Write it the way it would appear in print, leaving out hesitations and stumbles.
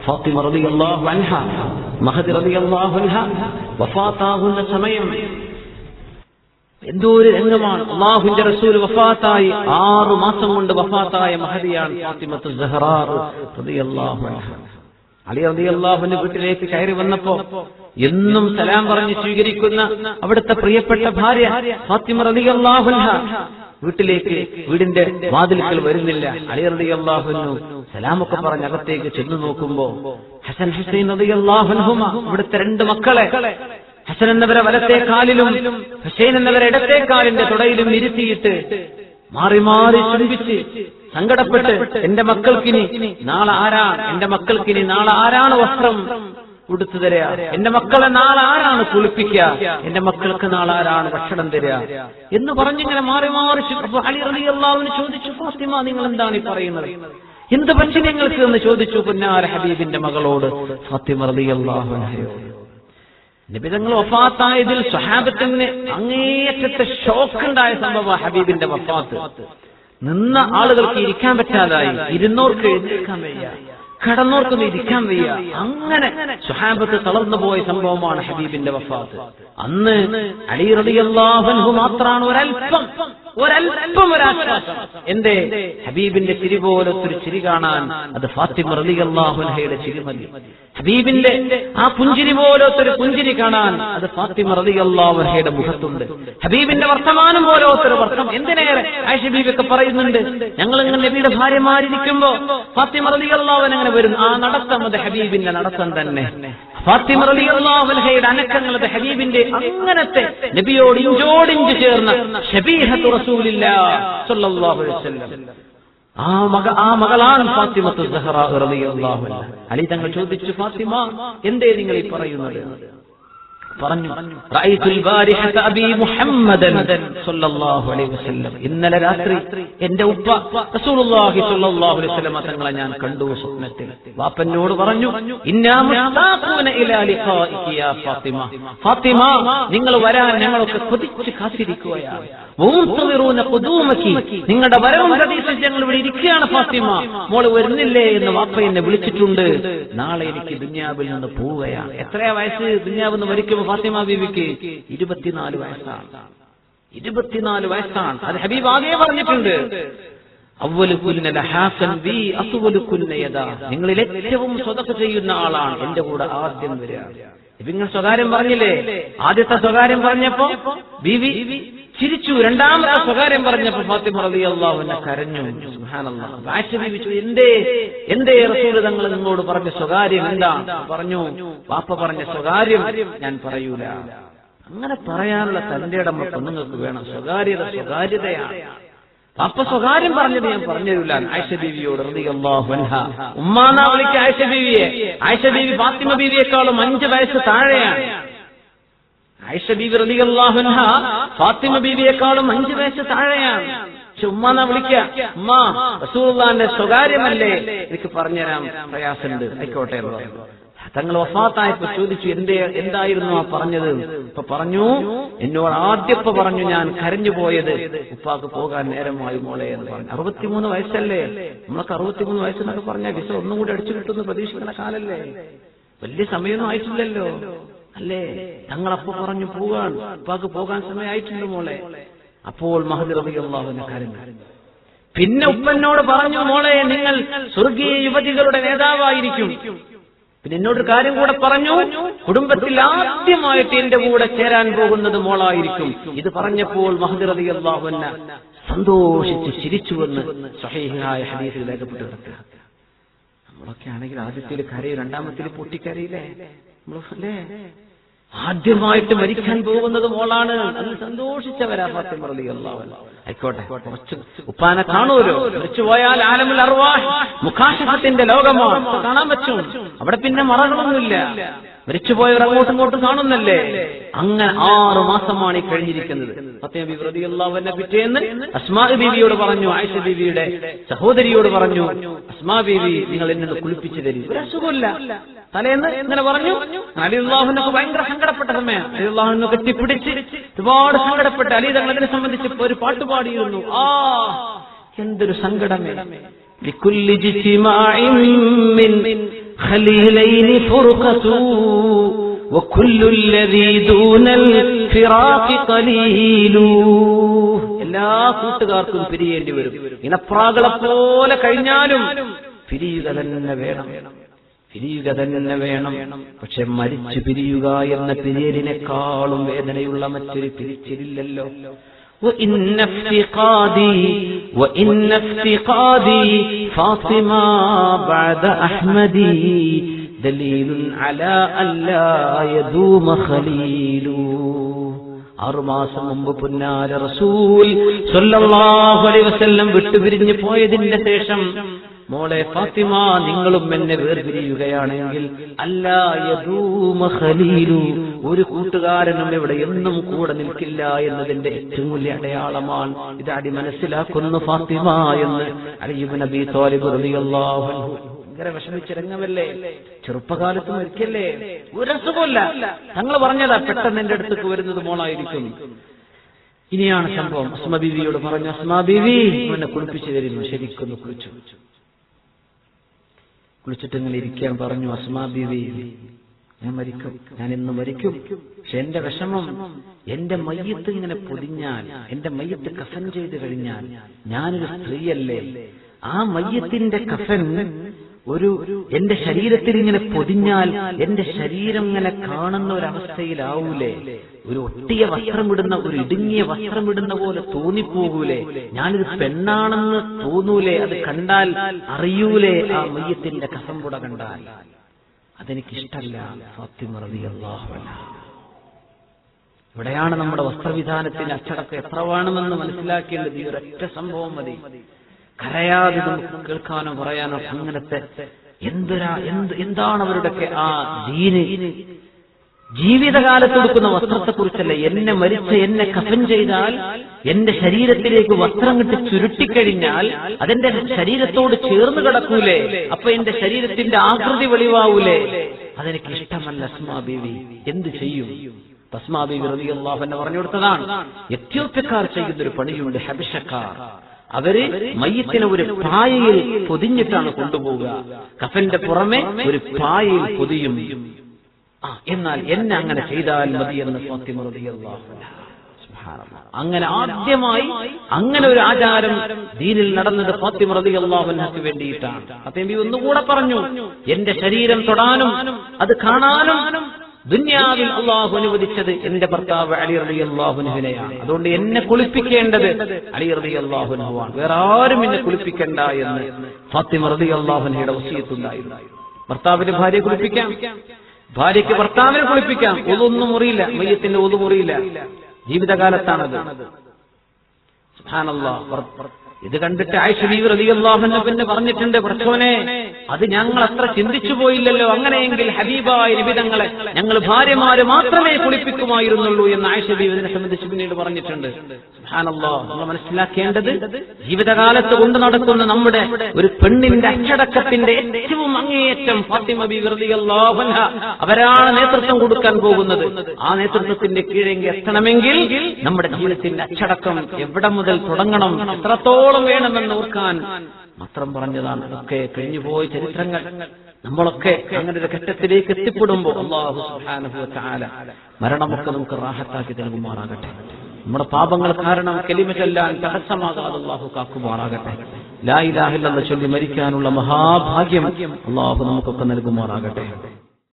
ഫാത്തിമ റളിയല്ലാഹു അൻഹ മഹദി റളിയല്ലാഹു അൻഹ വഫാത്താകുന്ന സമയം എന്തോ ഒരു രംഗമാണ്. അല്ലാഹുവിന്റെ റസൂൽ വഫാത്തായി 6 മാസം കൊണ്ട് വഫാത്തായ മഹദിയാണ് ഫാത്തിമത്തു സഹ്റാ റളിയല്ലാഹു അൻഹ. അലി റളിയല്ലാഹു അൻഹു വീട്ടിലേക്ക് കയറി വന്നപ്പോ എന്നും സലാം പറഞ്ഞ് സ്വീകരിക്കുന്ന അവിടുത്തെ പ്രിയപ്പെട്ട ഭാര്യ ഫാത്തിമ റളിയല്ലാഹു അൻഹ വീടിന്റെ വാതിൽക്കൽ വരുന്നില്ല. അലി റളിയല്ലാഹു അൻഹു സലാമൊക്കെ പറഞ്ഞ് അകത്തേക്ക് ചെന്നു നോക്കുമ്പോ ഹസൻ ഹുസൈൻ റളിയല്ലാഹു അൻഹുമ ഇവിടുത്തെ 2 മക്കളെ ഹസൻ എന്നവരെ വലത്തെ കാലിലും ഹുസൈൻ എന്നവരെ ഇടത്തെ കാലിന്റെ തുടയിലും ഇരുത്തിയിട്ട് മാറി മാറി ചുംബിച്ച് സങ്കടപ്പെട്ട് എന്റെ മക്കൾക്കിനി നാളെ ആരാണ് വസ്ത്രം ഉടുത്തു തരിക, എന്റെ മക്കളെ നാളെ ആരാണ് കുളിപ്പിക്കുക, എന്റെ മക്കൾക്ക് നാളെ ആരാണ് ഭക്ഷണം തരിക എന്ന് പറഞ്ഞിങ്ങനെ മാറി മാറി. അപ്പൊ അലി റളിയല്ലാഹു അൻഹു ചോദിച്ചു, ഫാത്തിമ നിങ്ങൾ എന്താണ് ഈ പറയുന്നത്, എന്ത് പറ്റി നിങ്ങൾക്ക് എന്ന് ചോദിച്ചു പുന്നാര ഹബീബിന്റെ മകളോട് ഫാത്തിമ റളിയല്ലാഹു അൻഹയോട്. നബി തങ്ങൾ വഫാത്തായതിൽ സ്വഹാബത്തിന് അങ്ങേയറ്റത്തെ ഷോക്ക് ഉണ്ടായ സംഭവം ഹബീബിന്റെ വഫാത്ത്. നിന്ന ആളുകൾക്ക് ഇരിക്കാൻ പറ്റാതായി, ഇരുന്നോർക്ക് എഴുന്നേൽക്കാൻ വയ്യ, കടന്നോർക്കൊന്നും ഇരിക്കാൻ വയ്യ, അങ്ങനെ സ്വഹാബത്ത് തളർന്നു പോയ സംഭവമാണ് ഹബീബിന്റെ വഫാത്ത്. അന്ന് അലി റളിയല്ലാഹു അൻഹു മാത്രമാണ് ഒരൽപ്പം ഒരാശ്വാസം. എന്തേ? ഹബീബിന്റെ ചിരി പോലത്തൊരു ചിരി കാണാൻ അത് ഫാത്തിമ റളിയല്ലാഹു അൻഹയുടെ ചിരി മതി. ഹബീബിന്റെ ആ പുഞ്ചിരി പോലത്തൊരു പുഞ്ചിരി കാണാൻ അത് ഫാത്തിമ റളിയല്ലാഹു അൻഹയുടെ മുഖത്തുണ്ട്. ഹബീബിന്റെ വർത്തമാനം പോലത്തൊരു വർത്തമാനം. എന്തിനേറെ ആയിഷ ബീവിയൊക്കെ പറയുന്നുണ്ട്, ഞങ്ങൾ ഇങ്ങനെ നബിയുടെ ഭാര്യമാരിയ്ക്കുമ്പോ ഫാത്തിമ റളിയല്ലാഹു അൻഹ അങ്ങനെ വരും. ആ നടത്തം അത് ഹബീബിന്റെ നടത്തം തന്നെ. ഫാത്തിമ റളിയല്ലാഹു അൻഹയുടെ അനക്കങ്ങൾ അത് ഹബീബിന്റെ അങ്ങനത്തെ നബിയോട് ഇഞ്ചോടിഞ്ച് ചേർന്ന ശബീഹത്തു റസൂലില്ലാഹ് സ്വല്ലല്ലാഹു അലൈഹി വസല്ലം. ആ മകളാണ് ഫാത്തിമത്തു സഹ്റാ റളിയല്ലാഹു അൻഹ. അലി തങ്ങൾ ചോദിച്ചു, ഫാത്തിമ എന്തേ നിങ്ങൾ ഈ പറയുന്നത്? പറഞ്ഞു, റഅയ്തുൽ ബാരിഹത അബി മുഹമ്മദൻ സ്വല്ലല്ലാഹു അലൈഹി വസല്ലം. ഇന്നലെ രാത്രി എന്റെ ഉപ്പ റസൂലുള്ളാഹി സ്വല്ലല്ലാഹു അലൈഹി വസല്ലം തങ്ങളെ ഞാൻ കണ്ടു സ്വപ്നത്തിൽ. വാപ്പനോട് പറഞ്ഞു, ഇന്നാ മുസ്താഖൂന ഇലാ ലിഖാഇകി യാ ഫാത്തിമ, ഫാത്തിമ നിങ്ങൾ വരാൻ ഞങ്ങളൊക്കെ കൊതിച്ച് കാത്തിരിക്കുകയാണ്. വഉൻതദിറൂന ഖുദൂമകി, നിങ്ങളുടെ വരവും പ്രതീക്ഷിച്ച് ഞങ്ങൾ ഇവിടെ ഇരിക്കുകയാണ് ഫാത്തിമ, മോള് വരുന്നില്ലേ എന്ന് വാപ്പ എന്നെ വിളിച്ചിട്ടുണ്ട്. നാളെ എനിക്ക് ദുനിയാവിൽ നിന്ന് പോവുകയാണ്. എത്രയാ വയസ്സ് ദുനിയാവിൽ നിന്ന് മരിക്കുമ്പോൾ ഫാത്തിമ ബീവിക്ക്? 24 വയസ്സാണ്. 24 വയസ്സാണ്. അത് ഹബീബ് ആകെ പറഞ്ഞിട്ടുണ്ട്, അവ്വലുകുന്ന ലഹാഫൻ ബി അസ്വലുകുന്ന യദാ, നിങ്ങളിൽ ഏറ്റവും സ്വതക്ക ചെയ്യുന്ന ആളാണ് എന്റെ കൂടെ ആദ്യം വരിക. നിങ്ങൾ സ്വകാര്യം പറഞ്ഞില്ലേ? ആദ്യത്തെ സ്വകാര്യം പറഞ്ഞപ്പോ ബീവി ചിരിച്ചു, രണ്ടാമത്തെ സ്വകാര്യം പറഞ്ഞപ്പോ ഫാത്തിമ റളിയല്ലാഹു അൻഹ കരഞ്ഞു. സുബ്ഹാനല്ലാഹ്. ആയിഷ ബീവി ചോദിച്ചു, എന്തേ റസൂൽ തങ്ങൾ നിങ്ങളോട് പറഞ്ഞ സ്വകാര്യം എന്താ? പറഞ്ഞു, വാപ്പ പറഞ്ഞ സ്വകാര്യം ഞാൻ പറയൂല. അങ്ങനെ പറയാനുള്ള തന്റെ ഇടം നിങ്ങൾക്ക് വേണം. സ്വകാര്യതയാണ്. വാപ്പ സ്വകാര്യം പറഞ്ഞത് ഞാൻ പറഞ്ഞുതരില്ല. ആയിഷ ബീവിയോട് റളിയല്ലാഹു അൻഹ ഉമ്മാന്നാ വിളിക്കുക ആയിഷ ബീവിയെ. ആയിഷ ബീവി ഫാത്തിമ ബീവിയെക്കാളും 5 വയസ്സ് താഴെയാണ്. ആയിഷ ബീവി റളിയല്ലാഹു അൻഹ ഫാത്തിമ ബീവിയെക്കാളും 5 വയസ്സ് താഴെയാണ്. പക്ഷെ ഉമ്മാന്നാ വിളിക്കുക. ഉമ്മ, റസൂലുള്ളാഹിന്റെ സ്വകാര്യമല്ലേ, എനിക്ക് പറഞ്ഞുതരാൻ പ്രയാസമുണ്ട്. ആയിക്കോട്ടെ. തങ്ങൾ വഫാത്തായപ്പോ ചോദിച്ചു, എന്തായിരുന്നു ആ പറഞ്ഞത്? ഇപ്പൊ പറഞ്ഞു, എന്നോട് ആദ്യപ്പ പറഞ്ഞു ഞാൻ കരഞ്ഞു പോയത് ഉപ്പാക്ക് പോകാൻ നേരമായി മോളെ എന്ന് പറഞ്ഞു. 63 വയസ്സല്ലേ നമ്മളൊക്കെ? 63 വയസ്സെന്നൊക്കെ പറഞ്ഞാൽ വിസ ഒന്നും കൂടി അടിച്ചു കിട്ടുന്ന പ്രതീക്ഷിക്കുന്ന കാലല്ലേ? വലിയ സമയമൊന്നും ആയിട്ടില്ലല്ലോ അല്ലേ? തങ്ങളപ്പോ പറഞ്ഞു പോകാൻ, ഉപ്പാക്ക് പോകാൻ സമയമായിട്ടുണ്ട് മോളെ. അപ്പോൾ മഹദി റളിയല്ലാഹു അൻഹു കരഞ്ഞു. പിന്നെ ഉപ്പനോട് പറഞ്ഞു, മോളെ നിങ്ങൾ സ്വർഗീയ യുവതികളുടെ നേതാവായിരിക്കും. പിന്നെ എന്നോടൊരു കാര്യം കൂടെ പറഞ്ഞു, കുടുംബത്തിൽ ആദ്യമായിട്ട് എന്റെ കൂടെ ചേരാൻ പോകുന്നത് മോളായിരിക്കും. ഇത് പറഞ്ഞപ്പോൾ മഹദി റളിയല്ലാഹു അൻഹു സന്തോഷിച്ച് ചിരിച്ചുവെന്ന് സ്വഹീഹായ ഹദീസിൽ രേഖപ്പെട്ടിട്ടുണ്ട്. നമ്മളൊക്കെ ആണെങ്കിൽ ആദ്യത്തിൽ കരയും, രണ്ടാമത്തിൽ പൊട്ടിക്കരയില്ലേ നമ്മളല്ലേ? ആദ്യമായിട്ട് മരിക്കാൻ പോകുന്നത് മോളാണ്. അത് സന്തോഷിച്ചവരാ ഫാത്തിമ റളിയല്ലാഹു അൻഹ. ആയിക്കോട്ടെ, ഉപ്പാനെ കാണൂരോ? മരിച്ചുപോയാൽ ആലമുൽ അർവാഹ് മുഖാശഫത്തിന്റെ ലോകമാണ്, കാണാൻ പറ്റും. അവിടെ പിന്നെ മറകളൊന്നുമില്ല. മരിച്ചുപോയവർ അങ്ങോട്ടും ഇങ്ങോട്ടും കാണുന്നല്ലേ? അങ്ങനെ 6 മാസമാണ് ഈ കഴിഞ്ഞിരിക്കുന്നത്. ഫാത്തിമ ബീവി റളിയല്ലാഹു അൻഹ പിറ്റേന്ന് അസ്മാ ബീവിയോട് പറഞ്ഞു, ആയിഷ ബീവിയുടെ സഹോദരിയോട് പറഞ്ഞു, അസ്മാ ബീവി നിങ്ങൾ എന്നെ കുളിപ്പിച്ചു തരും, ഒരു അസുഖമില്ല. തലേന്ന് ഇങ്ങനെ പറഞ്ഞു. അലി റളിയല്ലാഹു അൻഹു ഭയങ്കര സങ്കടപ്പെട്ട സമയം. അലി റളിയല്ലാഹു അൻഹു കെട്ടിപ്പിടിച്ച് ഒരുപാട് സങ്കടപ്പെട്ട് അലി തങ്ങൾ അതിനെ സംബന്ധിച്ച് ഒരു പാട്ട് പാടിയിരുന്നു. എന്തൊരു സങ്കടമേ! ലികുല്ലി ജിസ്മാഇൻ മിൻ ഖലീലൈനി ഫുർഖതു വകുല്ലു الذي دون الفراق قليل. എല്ലാ കൂട്ടുകാർക്കും പിരിയേണ്ടി വരും. ഇണപ്രാകളെ പോലെ കഴിഞ്ഞാലും പിരിയുക തന്നെ വേണം, പിരിയുക തന്നെ വേണം. പക്ഷെ മരിച്ചു പിരിയുക എന്ന പിരിയലിനേക്കാളും വേദനയുള്ള മറ്റൊരു പിരിച്ചിലില്ലല്ലോ. وإن افتقادي فاطمة بعد أحمدي دليل على ألا يدوم خليل. 6 മാസം മുമ്പ് പുന്നാര റസൂൽ സ്വല്ലല്ലാഹു അലൈഹി വസല്ലം വിട്ടുപിരിഞ്ഞു പോയതിന്റെ ശേഷം മോളെ ഫാത്തിമ, നിങ്ങളും എന്നെ വേർപിരിയുകയാണെങ്കിൽ അല്ലാ യദൂമ ഖലീലു, ഒരു കൂട്ടുകാരനും ഇവിടെ എന്നും കൂടെ നിൽക്കില്ല എന്നതിന്റെ ഏറ്റവും വലിയ അടയാളമാണ്. ഇത് അടി മനസ്സിലാക്കുന്നു ഫാത്തിമ എന്ന് അലി ഇബ്നു അബീ ത്വാലിബ് റളിയല്ലാഹു അൻഹു ഭയങ്കര വിഷമിച്ച രംഗമല്ലേ. ചെറുപ്പകാലത്ത് മരിക്കല്ലേ, ഒരു അസുഖമല്ല. തങ്ങൾ പറഞ്ഞതാ പെട്ടെന്ന് എന്റെ അടുത്തേക്ക് വരുന്നത് മോളായിരിക്കും. ഇനിയാണ് സംഭവം. അസ്മാ ബീവിയോട് പറഞ്ഞു, അസ്മാ ബീവി എന്നെ കുളിപ്പിച്ചു തരുന്നു. ശരിക്കൊന്ന് കുളിച്ചിട്ട് ഇങ്ങനെ ഇരിക്കാൻ പറഞ്ഞു. അസ്മാ ബീവി, ഞാൻ മരിക്കും, ഞാൻ ഇന്ന് മരിക്കും. പക്ഷെ എന്റെ വിഷമം, എന്റെ മയ്യത്ത് ഇങ്ങനെ പൊതിഞ്ഞാൽ, എന്റെ മയ്യത്ത് കഫൻ ചെയ്ത് കഴിഞ്ഞാൽ, ഞാനൊരു സ്ത്രീയല്ലേ, ആ മയ്യത്തിന്റെ കഫൻ എന്റെ ശരീരത്തിൽ ഇങ്ങനെ പൊതിഞ്ഞാൽ എന്റെ ശരീരം ഇങ്ങനെ കാണുന്ന ഒരവസ്ഥയിലാവൂലേ? ഒരു ഒട്ടിയ വസ്ത്രമിടുന്ന, ഒരു ഇടുങ്ങിയ വസ്ത്രമിടുന്ന പോലെ തോന്നിപ്പോകൂലേ? ഞാനൊരു പെണ്ണാണെന്ന് തോന്നൂലേ? അത് കണ്ടാൽ അറിയൂലേ? ആ മയ്യത്തിന്റെ കഫൻ കൂടെ കണ്ടാൽ അതെനിക്കിഷ്ടല്ല. ഫാത്തിമ റളിയല്ലാഹു അൻഹാ. ഇവിടെയാണ് നമ്മുടെ വസ്ത്രവിധാനത്തിന്റെ അച്ചടക്കം എത്ര വേണമെന്ന് മനസ്സിലാക്കേണ്ടത്. ഈ ഒരൊറ്റ സംഭവം മതി. കരയാതെ നമുക്ക് കേൾക്കാനോ പറയാനോ അങ്ങനത്തെ എന്താണ് അവരുടെയൊക്കെ ആ ദീന്. ജീവിതകാലത്ത് കൊടുക്കുന്ന വസ്ത്രത്തെക്കുറിച്ചല്ല, എന്നെ കഫൻ ചെയ്താൽ എന്റെ ശരീരത്തിലേക്ക് വസ്ത്രം കിട്ടി ചുരുട്ടിക്കഴിഞ്ഞാൽ അതെന്റെ ശരീരത്തോട് ചേർന്ന് കിടക്കൂലേ? അപ്പൊ എന്റെ ശരീരത്തിന്റെ ആകൃതി വെളിവാവൂലേ? അതെനിക്ക് ഇഷ്ടമല്ല അസ്മാ ബീവി. എന്ത് ചെയ്യും? അസ്മാ ബീവി റളിയല്ലാഹു അൻഹ പറഞ്ഞു കൊടുത്തതാണ്. എത്യോപ്യക്കാർ ചെയ്യുന്നൊരു പണിയുണ്ട്, ഹബശക്കാർ. അവര് മയ്യത്തിനെ ഒരു പായയിൽ പൊതിഞ്ഞിട്ടാണ് കൊണ്ടുപോവുക. കഫന്റെ പുറമെ ഒരു പായയിൽ പൊതിയും. എന്നാൽ എന്നെ അങ്ങനെ ചെയ്താൽ മതി എന്ന് ഫാത്തിമ റളിയല്ലാഹു അൻഹ. സുബ്ഹാനല്ലാഹ്. അങ്ങനെ ആദ്യമായി അങ്ങനെ ഒരു ആചാരം ദീനിൽ നടന്നത് ഫാത്തിമ റളിയല്ലാഹു അൻഹയ്ക്ക് വേണ്ടിയിട്ടാണ്. ഫാത്തിമ ഒന്നുകൂടെ പറഞ്ഞു, എന്റെ ശരീരം തൊടാനും അത് കാണാനും ദുനിയാവിൽ അള്ളാഹു അനുവദിച്ചത് എന്റെ ഭർത്താവ് അലി റളിയല്ലാഹു അൻഹുവിനെയാണ്. അതുകൊണ്ട് എന്നെ കുളിപ്പിക്കേണ്ടത് അലി റളിയല്ലാഹു അൻഹുവാണ്, വേറെ ആരും എന്നെ കുളിപ്പിക്കണ്ട എന്ന് ഫാത്തിമ റളിയല്ലാഹു അൻഹയുടെ വസിയത്തുണ്ടായിരുന്നു. ഭർത്താവിന് ഭാര്യയെ കുളിപ്പിക്കാം, ഭാര്യയ്ക്ക് ഭർത്താവിനെ കുളിപ്പിക്കാം. ഒന്നും മുറിയില്ല, മയ്യത്തിന്റെ ഒതു മുറിയില്ല. ജീവിതകാലത്താണത്. സുബ്ഹാനല്ലാഹ്. ഇത് കണ്ടിട്ട് ആയിഷ ബീവി റളിയല്ലാഹു അൻഹ പിന്നെ പറഞ്ഞിട്ടുണ്ട്, പടച്ചോനെ, അത് ഞങ്ങൾ അത്ര ചിന്തിച്ചു പോയില്ലല്ലോ. അങ്ങനെയെങ്കിൽ ഹബീബായ നബി തങ്ങളെ ഞങ്ങൾ ഭാര്യമാരെ മാത്രമേ കുളിപ്പിക്കുമായിരുന്നുള്ളൂ എന്ന് ആയിഷ ബീവി ഇതിനെ സംബന്ധിച്ച് പിന്നീട് പറഞ്ഞിട്ടുണ്ട്. സുബ്ഹാനല്ലാഹ്. നമ്മൾ മനസ്സിലാക്കേണ്ടത്, ജീവിതകാലത്ത് കൊണ്ടു നടക്കുന്ന നമ്മുടെ ഒരു പെണ്ണിന്റെ അച്ചടക്കത്തിന്റെ ഏറ്റവും അങ്ങേയറ്റം ഫാത്തിമ ബീവി റളിയല്ലാഹു അൻഹ അവരാണ് നേതൃത്വം കൊടുക്കാൻ പോകുന്നത്. ആ നേതൃത്വത്തിന്റെ കീഴെങ്കിൽ എത്തണമെങ്കിൽ നമ്മുടെ ജീവിതത്തിന്റെ അച്ചടക്കം എവിടെ മുതൽ തുടങ്ങണം, എത്രത്തോളം വേണമെന്ന് ഓർക്കാൻ മാത്രം പറഞ്ഞതാണ്. അതൊക്കെ കഴിഞ്ഞുപോയ ചരിത്രങ്ങൾ. നമ്മളൊക്കെ അങ്ങനെ ഒരു ഘട്ടത്തിലേക്ക് എത്തിപ്പെടുമ്പോൾ അല്ലാഹു സുബ്ഹാനഹു വ തആല മരണമൊക്കെ നമുക്ക് റാഹത്താക്കി നൽകുമാറാകട്ടെ. നമ്മുടെ പാപങ്ങൾ കാരണം കലിമ ചൊല്ലാൻ തടസ്സമാകാതെ അല്ലാഹു കാക്കുമാറാകട്ടെ. ലാ ഇലാഹ ഇല്ലല്ലാഹ് ചൊല്ലി മരിക്കാനുള്ള മഹാഭാഗ്യം അല്ലാഹു നമുക്കൊക്കെ നൽകുമാറാകട്ടെ.